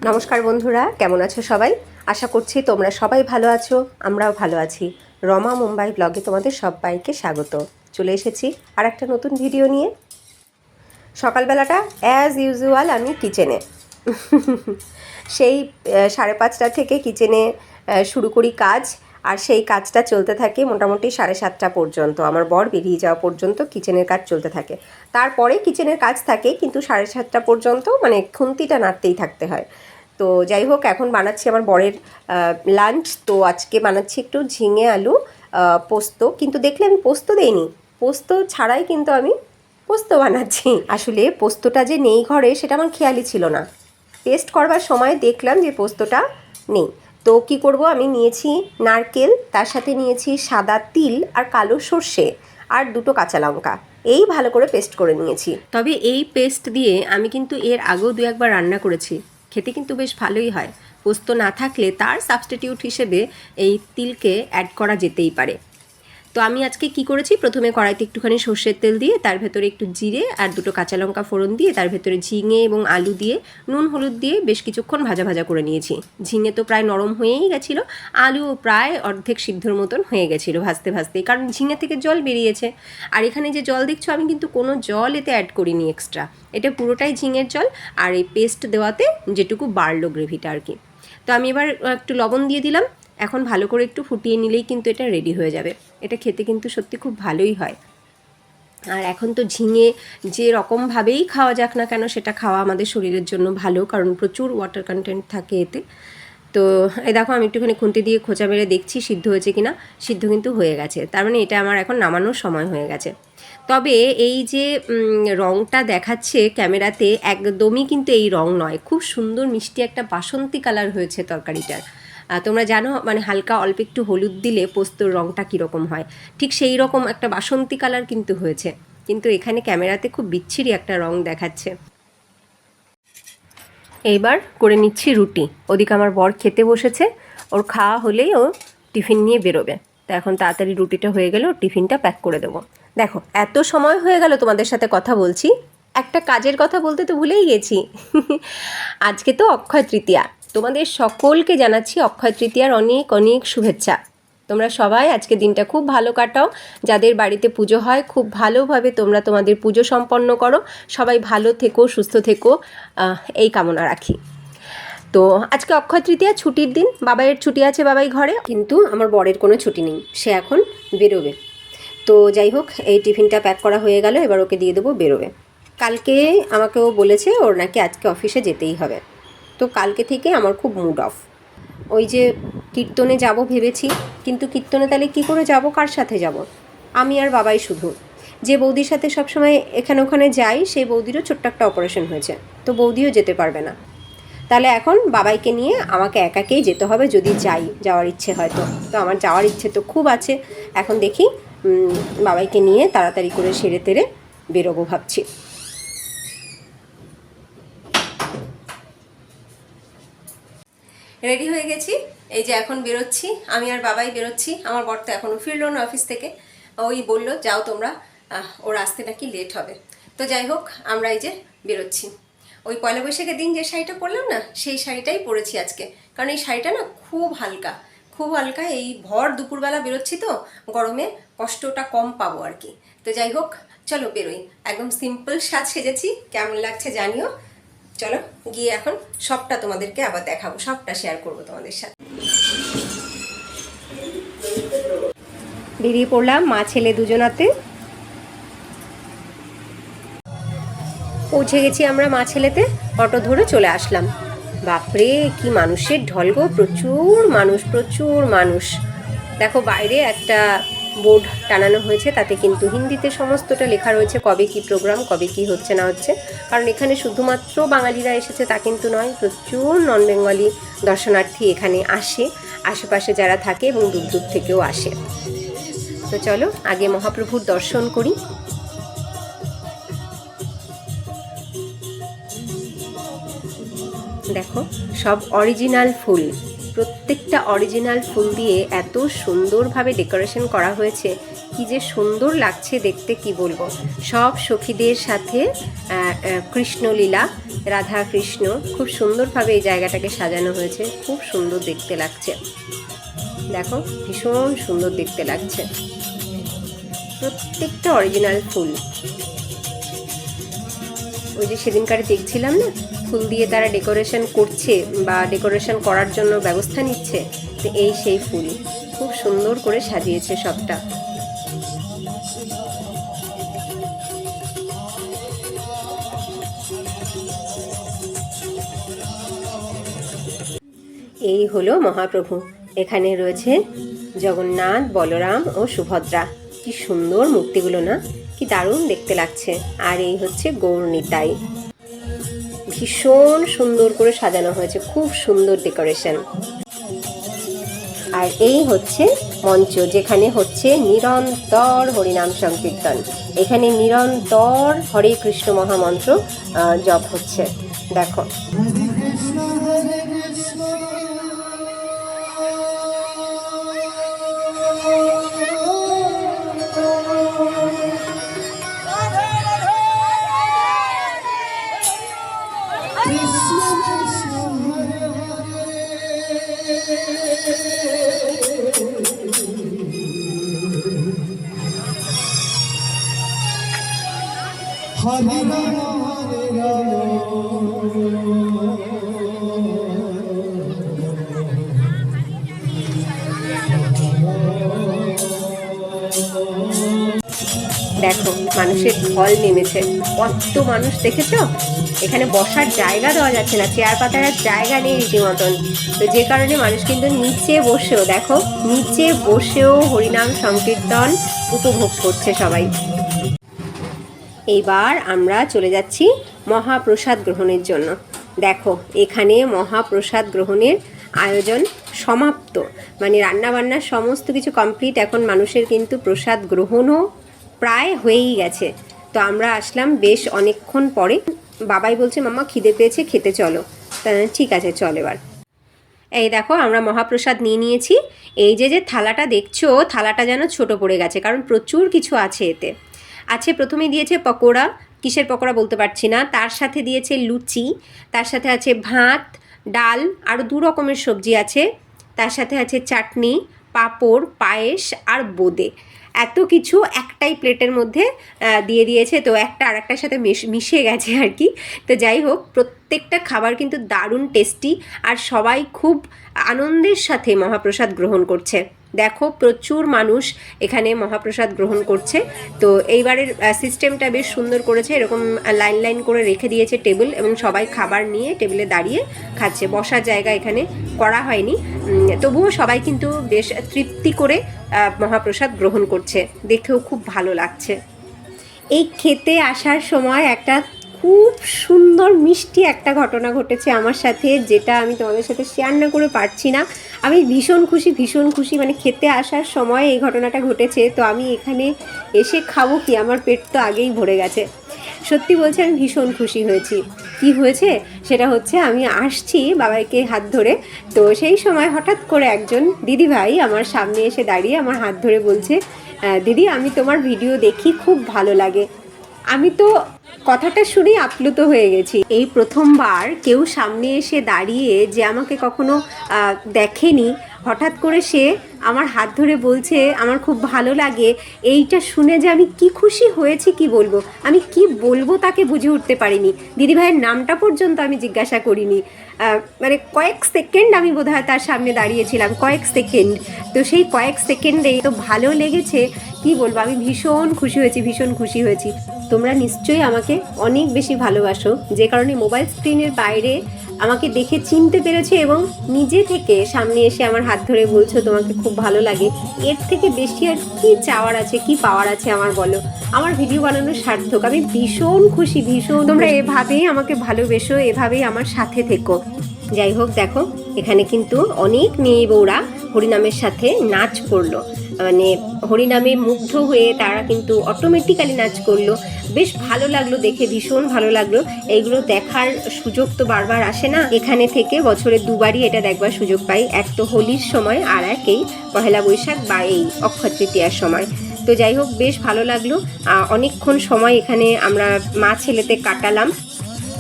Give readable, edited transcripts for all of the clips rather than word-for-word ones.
নমস্কার বন্ধুরা, কেমন আছো সবাই? আশা করছি তোমরা সবাই ভালো আছো, আমরাও ভালো আছি। রমা মুম্বাই ব্লগে তোমাদের সবাইকে স্বাগত। চলে এসেছি আর একটা নতুন ভিডিও নিয়ে। সকালবেলাটা অ্যাজ ইউজুয়াল আমি কিচেনে সেই 5:30 থেকে কিচেনে শুরু করি কাজ। আর সেই কাজটা চলতে থাকে মোটামুটি 7:30 পর্যন্ত। আমার বর বেরিয়ে যাওয়া পর্যন্ত কিচেনের কাজ চলতে থাকে। তারপরে কিচেনের কাজ থাকে, কিন্তু 7:30 পর্যন্ত মানে খুন্তিটা নাড়তেই থাকতে হয়। তো যাই হোক, এখন বানাচ্ছি আমার বরের লাঞ্চ। তো আজকে বানাচ্ছি একটু ঝিঙে আলু পোস্ত। কিন্তু দেখলে আমি পোস্ত দেইনি, পোস্ত ছাড়াই কিন্তু আমি পোস্ত বানাচ্ছি। আসলে পোস্তটা যে নেই ঘরে সেটা আমার খেয়ালই ছিল না। টেস্ট করবার সময় দেখলাম যে পোস্তটা নেই। তো কি করব, আমি নিয়েছি নারকেল, তার সাথে নিয়েছি সাদা তিল আর কালো সর্ষে আর 2টো কাঁচা লঙ্কা। এই ভালো করে পেস্ট করে নিয়েছি। তবে এই পেস্ট দিয়ে আমি কিন্তু এর আগেও 2-1বার রান্না করেছি, খেতে কিন্তু বেশ ভালোই হয়। পোস্ত না থাকলে তার সাবস্টিটিউট হিসেবে এই তিলকে অ্যাড করা যেতেই পারে। তো আমি আজকে কি করেছি, প্রথমে কড়াইতে একটুখানি সর্ষের তেল দিয়ে তার ভেতরে একটু জিরে আর 2টো কাঁচা লঙ্কা ফোড়ন দিয়ে তার ভেতরে ঝিঙে এবং আলু দিয়ে নুন হলুদ দিয়ে বেশ কিছুক্ষণ ভাজা ভাজা করে নিয়েছি। ঝিঙে তো প্রায় নরম হয়েই গেছিলো, আলুও প্রায় অর্ধেক সিদ্ধর মতন হয়ে গেছিলো ভাজতে ভাজতেই, কারণ ঝিঙে থেকে জল বেরিয়েছে। আর এখানে যে জল দেখছো, আমি কিন্তু কোনো জল এতে অ্যাড করিনি এক্সট্রা, এটা পুরোটাই ঝিঙের জল আর এই পেস্ট দেওয়াতে যেটুকু বাড়লো গ্রেভিটা আর কি। তো আমি এবার একটু লবণ দিয়ে দিলাম। এখন ভালো করে একটু ফুটিয়ে নিলেই কিন্তু এটা রেডি হয়ে যাবে। এটা খেতে কিন্তু সত্যি খুব ভালোই হয়। আর এখন তো ঝিঙে যে রকমভাবেই খাওয়া যাক না কেন, সেটা খাওয়া আমাদের শরীরের জন্য ভালো, কারণ প্রচুর ওয়াটার কন্টেন্ট থাকে এতে। তো এই দেখো, আমি একটুখানি খুন্তি দিয়ে খোঁচা মেরে দেখছি সিদ্ধ হয়েছে কিনা। সিদ্ধ কিন্তু হয়ে গেছে, তার মানে এটা আমার এখন নামানোর সময় হয়ে গেছে। তবে এই যে রঙটা দেখাচ্ছে ক্যামেরাতে, একদমই কিন্তু এই রঙ নয়, খুব সুন্দর মিষ্টি একটা বাসন্তী কালার হয়েছে তরকারিটার। তোমরা জানো মানে হালকা অল্প একটু হলুদ দিলে পোস্তর রঙটা কীরকম হয়, ঠিক সেই রকম একটা বাসন্তী কালার কিন্তু হয়েছে। কিন্তু এখানে ক্যামেরাতে খুব বিচ্ছিরি একটা রঙ দেখাচ্ছে। এইবার করে নিচ্ছি রুটি। ওদিকে আমার বর খেতে বসেছে, ওর খাওয়া হলেই ও টিফিন নিয়ে বেরোবে। তো এখন তাড়াতাড়ি রুটিটা হয়ে গেলে ওর টিফিনটা প্যাক করে দেবো। দেখো, এত সময় হয়ে গেল তোমাদের সাথে কথা বলছি, একটা কাজের কথা বলতে তো ভুলেই গেছি আজকে তো অক্ষয় তৃতীয়া। তোমাদের সকলকে জানাচ্ছি অক্ষয় তৃতীয়ার অনেক অনেক শুভেচ্ছা। তোমরা সবাই আজকে দিনটা খুব ভালো কাটাও। যাদের বাড়িতে পুজো হয় খুব ভালোভাবে তোমরা তোমাদের পুজো সম্পন্ন করো। সবাই ভালো থেকো, সুস্থ থেকো, এই কামনা রাখি। তো আজকে অক্ষয় তৃতীয়া, ছুটির দিন, বাবাইয়ের ছুটি আছে, বাবাই ঘরে, কিন্তু আমার বরের কোনো ছুটি নেই, সে এখন বেরোবে। তো যাই হোক, এই টিফিনটা প্যাক করা হয়ে গেল, এবার ওকে দিয়ে দেবো, বেরোবে। কালকে আমাকে ও বলেছে ওর নাকি আজকে অফিসে যেতেই হবে। তো কালকে থেকে আমার খুব মুড অফ। ওই যে কীর্তনে যাব ভেবেছি, কিন্তু কীর্তনে তাহলে কী করে যাব, কার সাথে যাব? আমি আর বাবাই শুধু। যে বৌদির সাথে সবসময় এখানে ওখানে যাই, সেই বৌদিরও ছোট্ট একটা অপারেশন হয়েছে, তো বৌদিও যেতে পারবে না। তাহলে এখন বাবাইকে নিয়ে আমাকে একাকেই যেতে হবে, যদি যাওয়ার ইচ্ছে হয় তো। তো আমার যাওয়ার ইচ্ছে তো খুব আছে। এখন দেখি বাবাইকে নিয়ে তাড়াতাড়ি করে সেরে তেরে বেরোবো ভাবছি। রেডি হয়ে গেছি, এই যে এখন বেরোচ্ছি, আমি আর বাবাই বেরোচ্ছি। আমার বর তো এখনও ফিরলো না অফিস থেকে, ওই বললো যাও তোমরা, ওর আসতে নাকি লেট হবে। তো যাই হোক, আমরা এই যে বেরোচ্ছি। ওই পয়লা বৈশাখের দিন যে শাড়িটা পরলাম না, সেই শাড়িটাই পরেছি আজকে, কারণ এই শাড়িটা না খুব হালকা, খুব হালকা। এই ভর দুপুরবেলা বেরোচ্ছি তো, গরমে কষ্টটা কম পাবো আর কি। তো যাই হোক, চলো বেরোই। একদম সিম্পল সাজ সেজেছি, কেমন লাগছে জানিও। চলো গিয়ে এখন সবটা তোমাদেরকে আবার দেখাবো, সবটা শেয়ার করবো তোমাদের সাথে। বেরিয়ে পড়লাম মা ছেলে দুজনাতে। পৌঁছে গেছি আমরা মা ছেলেতে, অটো ধরে চলে আসলাম। বাপরে কি মানুষের ঢল গো, প্রচুর মানুষ, প্রচুর মানুষ। দেখো বাইরে একটা বোর্ড টানানো হয়েছে, তাতে কিন্তু হিন্দিতে সমস্তটা লেখা রয়েছে, কবে কি প্রোগ্রাম, কবে কি হচ্ছে না হচ্ছে। কারণ এখানে শুধুমাত্র বাঙালিরা এসেছে তা কিন্তু নয়, প্রচুর নন বেঙ্গলি দর্শনার্থী এখানে আসে, আশেপাশে যারা থাকে এবং দূর দূর থেকেও আসে। তো চলো আগে মহাপ্রভুর দর্শন করি। দেখো সব অরিজিনাল ফুল, প্রত্যেকটা অরিজিনাল ফুল দিয়ে এত সুন্দরভাবে ডেকোরেশন করা হয়েছে, কি যে সুন্দর লাগছে দেখতে কি বলবো। সব সখীদের সাথে কৃষ্ণলীলা রাধা কৃষ্ণ, খুব সুন্দরভাবে এই জায়গাটাকে সাজানো হয়েছে, খুব সুন্দর দেখতে লাগছে। দেখো ভীষণ সুন্দর দেখতে লাগছে, প্রত্যেকটা অরিজিনাল ফুল। ওই যে সেদিনকারে দেখছিলাম না, ফুল দিয়ে তারা ডেকোরেশন করছে বা ডেকোরেশন করার জন্য ব্যবস্থা নিচ্ছে, তো এই সেই ফুল, খুব সুন্দর করে সাজিয়েছে সবটা। এই হলো মহাপ্রভু। এখানে রয়েছে জগন্নাথ, বলরাম ও সুভদ্রা। কি সুন্দর মূর্তিগুলো না, কি দারুণ দেখতে লাগছে। আর এই হচ্ছে গৌর নিতাই, ভীষণ সুন্দর করে সাজানো হয়েছে, খুব সুন্দর ডেকোরেশন। আর এই হচ্ছে মঞ্চ, যেখানে হচ্ছে নিরন্তর হরিনাম সংকীর্তন। এখানে নিরন্তর হরে কৃষ্ণ মহামন্ত্র জপ হচ্ছে। দেখো হরে রাম হরে রাম দেখো মানুষের ঢল নেমেছে, কত মানুষ দেখেছো। এখানে বসার জায়গা দেওয়া যাচ্ছে না, চেয়ার পাতার আর জায়গা নেই রীতিমতন। তো যে কারণে মানুষ কিন্তু নিচে বসেও, দেখো নিচে বসেও হরিনাম সংকীর্তন উপভোগ করছে সবাই। এইবার আমরা চলে যাচ্ছি মহাপ্রসাদ গ্রহণের জন্য। দেখো এখানে মহাপ্রসাদ গ্রহণের আয়োজন সমাপ্ত, মানে রান্নাবান্নার সমস্ত কিছু কমপ্লিট। এখন মানুষের কিন্তু প্রসাদ গ্রহণও প্রায় হয়েই গেছে। তো আমরা আসলাম বেশ অনেকক্ষণ পরে। বাবাই বলছে মাম্মা খিদে পেয়েছে, খেতে চলো। ঠিক আছে চল এবার। এই দেখো আমরা মহাপ্রসাদ নিয়ে নিয়েছি। এই যে যে থালাটা দেখছো, থালাটা যেন ছোট পড়ে গেছে, কারণ প্রচুর কিছু আছে এতে। আছে প্রথমে দিয়েছে পকোড়া, কিসের পকোড়া বলতে পারছি না, তার সাথে দিয়েছে লুচি, তার সাথে আছে ভাত, ডাল, আরও 2 রকমের সবজি আছে, তার সাথে আছে চাটনি, পাঁপড়, পায়েস আর বোঁদে। এত কিছু একটাই প্লেটের মধ্যে দিয়ে দিয়েছে। তো একটা আর একটার সাথে মিশে গেছে আর কি। তো যাই হোক, প্রত্যেকটা খাবার কিন্তু দারুণ টেস্টি, আর সবাই খুব আনন্দের সাথে মহাপ্রসাদ গ্রহণ করছে। দেখো প্রচুর মানুষ এখানে মহাপ্রসাদ গ্রহণ করছে। তো এইবারের সিস্টেমটা বেশ সুন্দর করেছে, এরকম লাইন লাইন করে রেখে দিয়েছে টেবিল, এবং সবাই খাবার নিয়ে টেবিলে দাঁড়িয়ে খাচ্ছে। বসার জায়গা এখানে করা হয়নি, তবুও সবাই কিন্তু বেশ তৃপ্তি করে মহাপ্রসাদ গ্রহণ করছে, দেখেও খুব ভালো লাগছে। এই খেতে আসার সময় একটা খুব সুন্দর মিষ্টি একটা ঘটনা ঘটেছে আমার সাথে, যেটা আমি তোমাদের সাথে শেয়ার না করে পারছি না। আমি ভীষণ খুশি, মানে খেতে আসার সময় এই ঘটনাটা ঘটেছে। তো আমি এখানে এসে খাবো কি, আমার পেট তো আগেই ভরে গেছে। সত্যি বলছি আমি ভীষণ খুশি হয়েছি। কি হয়েছে সেটা হচ্ছে, আমি আসছি বাবাইকে হাত ধরে, তো সেই সময় হঠাৎ করে একজন দিদিভাই আমার সামনে এসে দাঁড়িয়ে আমার হাত ধরে বলছে, দিদি আমি তোমার ভিডিও দেখি, খুব ভালো লাগে। আমি তো কথাটা শুনেই আপ্লুত হয়ে গেছি। এই প্রথমবার কেউ সামনে এসে দাঁড়িয়ে, যে আমাকে কখনো দেখেনি, হঠাৎ করে সে আমার হাত ধরে বলছে আমার খুব ভালো লাগে। এইটা শুনে যে আমি কি খুশি হয়েছি কি বলবো, আমি কি বলবো তাকে বুঝে উঠতে পারিনি। দিদিভাইয়ের নামটা পর্যন্ত আমি জিজ্ঞাসা করিনি। মানে কয়েক সেকেন্ড আমি বোধহয় তার সামনে দাঁড়িয়েছিলাম, কয়েক সেকেন্ড। তো সেই কয়েক সেকেন্ডেই তো ভালো লেগেছে, কি বলবো, আমি ভীষণ খুশি হয়েছি। তোমরা নিশ্চয়ই আমাকে অনেক বেশি ভালোবাসো, যে কারণে মোবাইল স্ক্রিনের বাইরে আমাকে দেখে চিনতে পেরেছে এবং নিজে থেকে সামনে এসে আমার হাত ধরে বলছো তোমাকে খুব ভালো লাগে। এর থেকে বেশি আর কি চাওয়ার আছে, কি পাওয়ার আছে আমার, বলো। আমার ভিডিও বানানোর সার্থক। আমি ভীষণ খুশি। তোমরা এভাবেই আমাকে ভালোবেসো, এভাবেই আমার সাথে থেকো। যাই হোক, দেখো এখানে কিন্তু অনেক মেয়ে বউরা হরিনামের সাথে নাচ করলো, মানে হরিনামে মুগ্ধ হয়ে তারা কিন্তু অটোমেটিক্যালি নাচ করলো। বেশ ভালো লাগলো দেখে, ভীষণ ভালো লাগলো। এইগুলো দেখার সুযোগ তো বারবার আসে না, এখানে থেকে বছরে 2বারই এটা দেখবার সুযোগ পাই। এক তো হোলির সময়, আর এক এই পহেলা বৈশাখ বা এই অক্ষয় তৃতীয়ার সময়। তো যাই হোক, বেশ ভালো লাগলো। অনেকক্ষণ সময় এখানে আমরা মা ছেলেতে কাটালাম।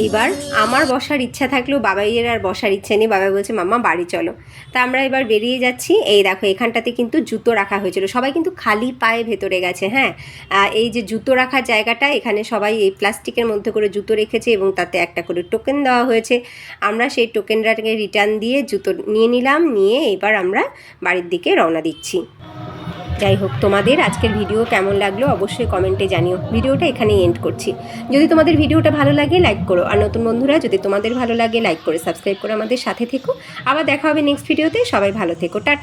এইবার আমার বসার ইচ্ছা থাকলেও বাবাইয়ের আর বসার ইচ্ছে নেই। বাবা বলছে মাম্মা বাড়ি চলো। তা আমরা এবার বেরিয়ে যাচ্ছি। এই দেখো এখানটাতে কিন্তু জুতো রাখা হয়েছিল, সবাই কিন্তু খালি পায়ে ভেতরে গেছে। হ্যাঁ, এই যে জুতো রাখার জায়গাটা, এখানে সবাই এই প্লাস্টিকের মধ্যে করে জুতো রেখেছে এবং তাতে একটা করে টোকেন দেওয়া হয়েছে। আমরা সেই টোকেনটাকে রিটার্ন দিয়ে জুতো নিয়ে নিলাম, নিয়ে এবার আমরা বাড়ির দিকে রওনা দিচ্ছি। যাই হোক, তোমাদের আজকের ভিডিও কেমন লাগলো অবশ্যই কমেন্টে জানিও। ভিডিওটা এখানেই এন্ড করছি। যদি তোমাদের ভিডিওটা ভালো লাগে লাইক করো, আর নতুন বন্ধুরা যদি তোমাদের ভালো লাগে লাইক করে সাবস্ক্রাইব করে আমাদের সাথে থেকো। আবার দেখা হবে নেক্সট ভিডিওতে। সবাই ভালো থেকো, টাটা।